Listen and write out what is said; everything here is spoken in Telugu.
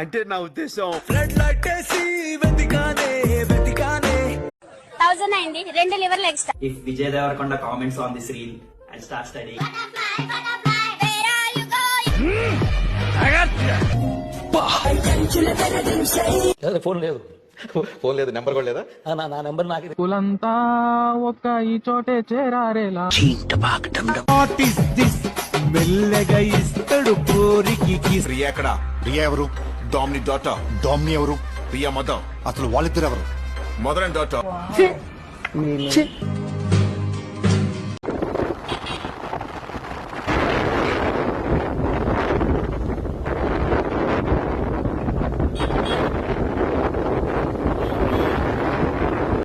అంటే నా ఉద్దేశం 1000 అయింది, 2 లివర్లు extra. If Vijay Devarkonda comments on this reel, I'll start studying. Phone లేదు, ఫోన్ లేదు, నెంబర్ కూడా లేదా? నా నెంబర్ నాకు కులంతా ఒక్క ఈ చోటే చేరారేలా. మెల్లగా ఇస్తాడు కోరికి. రియా ఎక్కడ? రియా ఎవరు? డామ్ని డాటర్. డామ్ని ఎవరు? రియా మదర్. అసలు వాళ్ళిద్దరు ఎవరు? Mother and daughter.